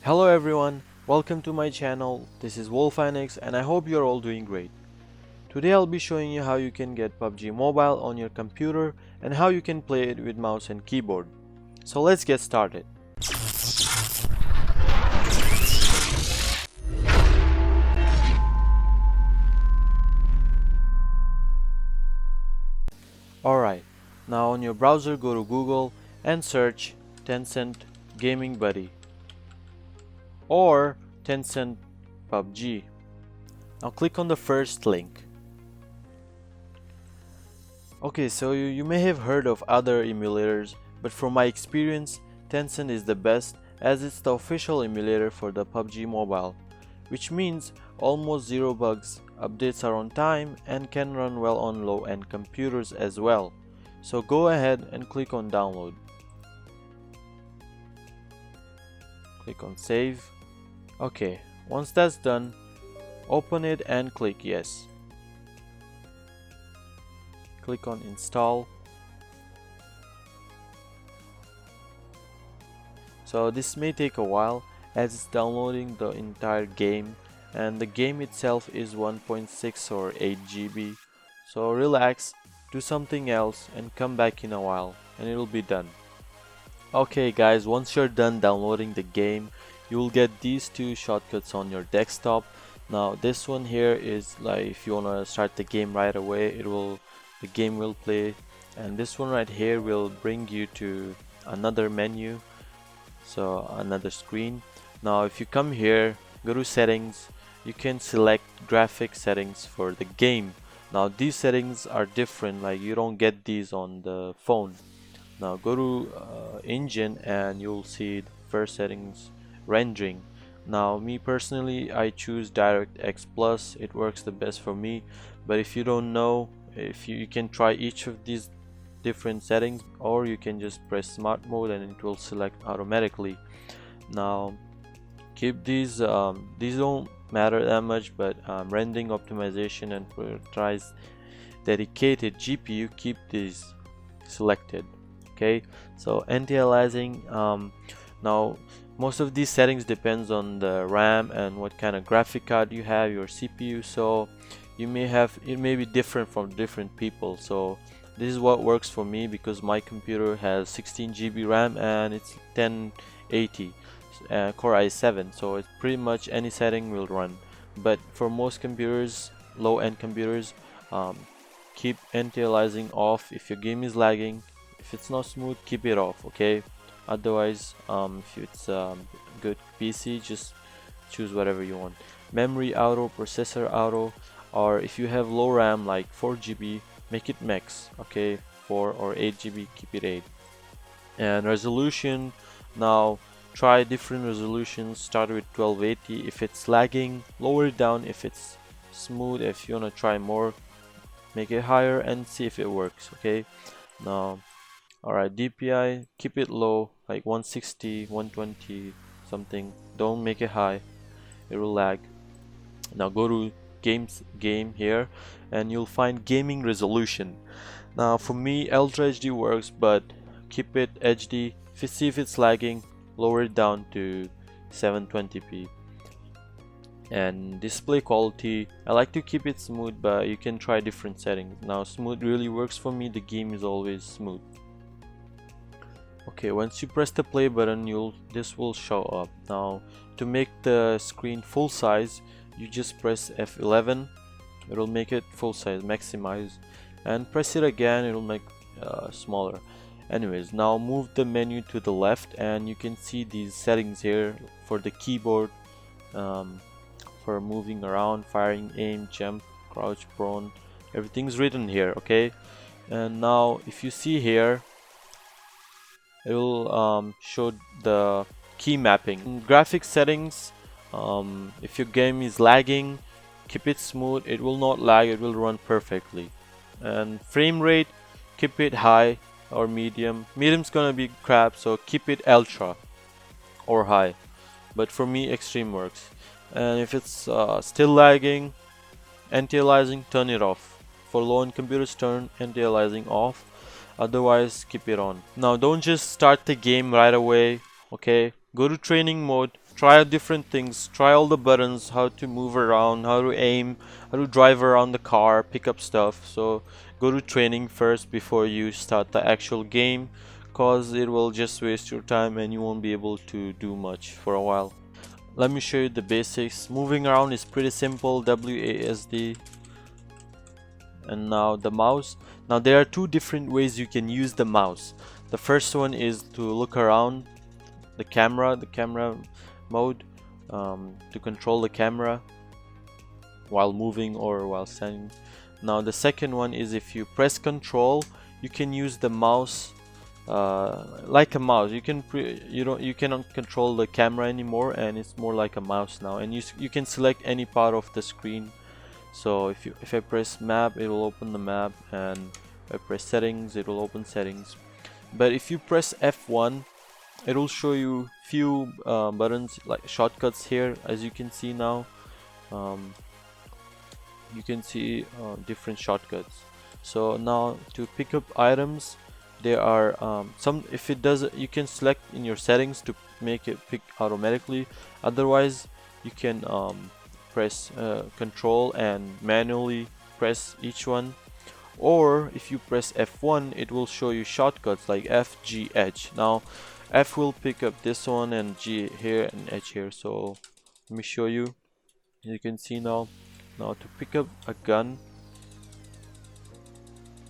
Hello everyone, welcome to my channel. This is Wulfynix and I hope you're all doing great. Today I'll be showing you how you can get PUBG Mobile on your computer and how you can play it with mouse and keyboard. So let's get started. Alright, now on your browser go to Google and search Tencent Gaming Buddy or Tencent PUBG. Now click on the first link. Okay, so you may have heard of other emulators, but from my experience, Tencent is the best as it's the official emulator for the PUBG Mobile, which means almost zero bugs, updates are on time and can run well on low-end computers as well. So go ahead and click on download. Click on save. Okay, once that's done, open it and click yes. Click on install. So this may take a while as it's downloading the entire game, and the game itself is 1.6 or 8 GB. So relax, do something else and come back in a while and it'll be done. Okay guys, once you're done downloading the game, you will get these two shortcuts on your desktop. Now this one here is like if you want to start the game right away, the game will play, and this one right here will bring you to another menu, so another screen. Now if you come here, go to settings, you can select graphic settings for the game. Now these settings are different, like you don't get these on the phone. Now go to engine and you'll see the first settings, rendering. Now me personally, I choose DirectX Plus, it works the best for me, but if you don't know, if you can try each of these different settings, or you can just press smart mode and it will select automatically. Now keep these don't matter that much, but rendering, optimization and prioritize dedicated GPU, keep these selected. Okay, so anti-aliasing, now most of these settings depends on the RAM and what kind of graphic card you have, your CPU, so it may be different from different people. So this is what works for me because my computer has 16 GB RAM and it's 1080 Core i7, so it's pretty much any setting will run. But for most computers, low-end computers, keep anti-aliasing off. If your game is lagging, if it's not smooth, keep it off, okay? Otherwise, if it's good PC, just choose whatever you want. Memory auto, processor auto, or if you have low RAM like 4 GB, make it max, okay? 4 or 8 GB, keep it 8. And resolution, now try different resolutions. Start with 1280. If it's lagging, lower it down. If it's smooth, if you want to try more, make it higher and see if it works, okay? Now alright, DPI, keep it low, like 160, 120 something. Don't make it high, it will lag. Now go to game here and you'll find gaming resolution. Now for me, Ultra HD works, but keep it HD. If you see if it's lagging, lower it down to 720p. And display quality, I like to keep it smooth, but you can try different settings. Now smooth really works for me, the game is always smooth. Okay, once you press the play button, this will show up. Now to make the screen full size, you just press F11, it will make it full size, maximize, and press it again, it will make smaller. Anyways, now move the menu to the left and you can see these settings here for the keyboard, for moving around, firing, aim, jump, crouch, prone, everything's written here, okay? And now if you see here, it will show the key mapping. In graphics settings, if your game is lagging, keep it smooth, it will not lag, it will run perfectly. And frame rate, keep it high or medium. Medium's gonna be crap, so keep it ultra or high, but for me extreme works. And if it's still lagging, anti-aliasing, turn it off. For low-end computers, turn anti-aliasing off, otherwise keep it on. Now don't just start the game right away, okay? Go to training mode, try out different things, try all the buttons, how to move around, how to aim, how to drive around the car, pick up stuff. So go to training first before you start the actual game, cause it will just waste your time and you won't be able to do much for a while. Let me show you the basics. Moving around is pretty simple, WASD. And now the mouse. Now there are two different ways you can use the mouse. The first one is to look around the camera mode, to control the camera while moving or while standing. Now the second one is if you press control, you can use the mouse like a mouse. You cannot control the camera anymore, and it's more like a mouse now, and you can select any part of the screen. So if I press map, it will open the map, and if I press settings, it will open settings. But if you press F1, it will show you few buttons like shortcuts here. As you can see now, you can see different shortcuts. So now to pick up items, there are some, if it does, you can select in your settings to make it pick automatically. Otherwise you can press control and manually press each one, or if you press F1, it will show you shortcuts like F, G, H. Now F will pick up this one, and G here, and H here. So let me show you. You can see now to pick up a gun,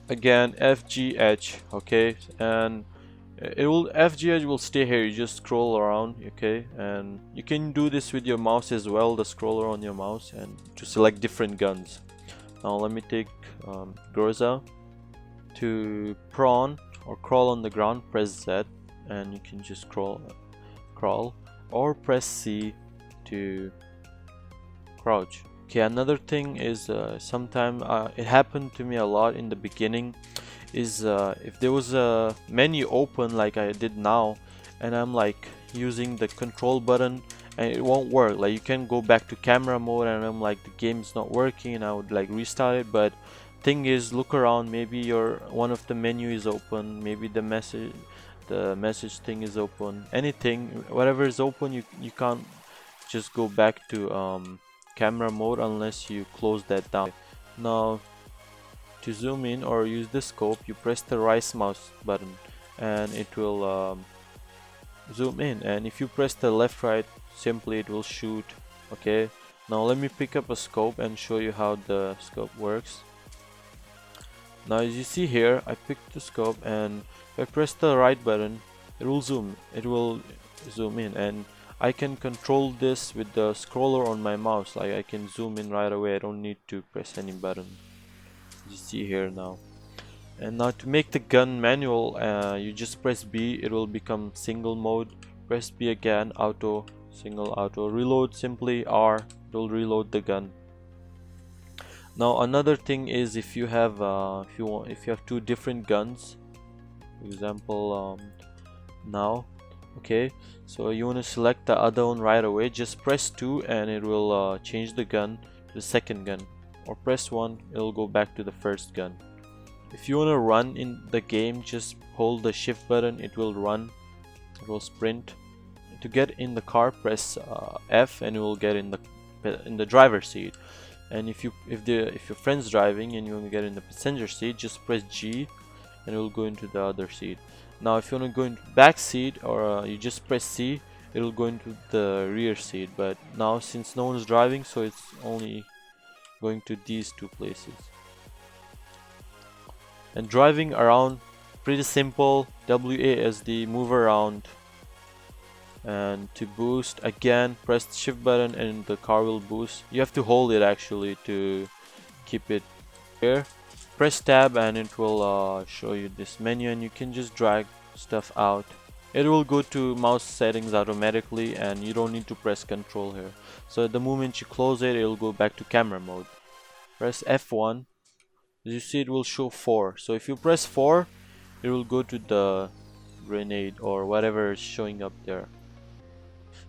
again F, G, H, okay, and it will, FGH will stay here. You just scroll around, okay, and you can do this with your mouse as well, the scroller on your mouse, and to select different guns. Now let me take Groza. To prawn or crawl on the ground, press Z, and you can just crawl, or press C to crouch. Okay, another thing is sometime it happened to me a lot in the beginning, is if there was a menu open like I did now, and I'm like using the control button and it won't work, like you can go back to camera mode and I'm like the game's not working, and I would like restart it. But thing is, look around, maybe your one of the menu is open, maybe the message thing is open, anything, whatever is open, you can't just go back to camera mode unless you close that down. Now to zoom in or use the scope, you press the right mouse button and it will zoom in, and if you press the left right, simply it will shoot. Okay, now let me pick up a scope and show you how the scope works. Now as you see here, I picked the scope, and if I press the right button, it will zoom in, and I can control this with the scroller on my mouse. Like I can zoom in right away, I don't need to press any button. You see here now. And now to make the gun manual, you just press B, it will become single mode. Press B again, auto, single auto. Reload, simply R, it will reload the gun. Now another thing is, if you have if you have two different guns, for example now, okay, so you want to select the other one right away, just press 2 and it will change the gun to the second gun, or press 1, it will go back to the first gun. If you want to run in the game, just hold the shift button, it will run, it will sprint. To get in the car, press F and you will get in the driver's seat. And if your friend's driving and you want to get in the passenger seat, just press G and it will go into the other seat. Now if you want to go into back seat, or you just press C, it will go into the rear seat. But now since no one's driving, so it's only going to these two places. And driving around, pretty simple, WASD, move around. And to boost, again press the shift button and the car will boost. You have to hold it actually to keep it here. Press tab and it will show you this menu, and you can just drag stuff out. It will go to mouse settings automatically, and you don't need to press control here. So the moment you close it, it will go back to camera mode. Press F1. As you see, it will show 4. So if you press 4, it will go to the grenade or whatever is showing up there.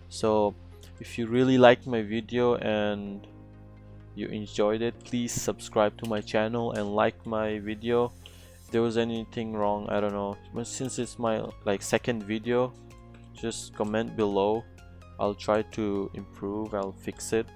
So if you really liked my video and you enjoyed it, please subscribe to my channel and like my video. If there was anything wrong, I don't know, but since it's my second video, just comment below I'll try to improve, I'll fix it.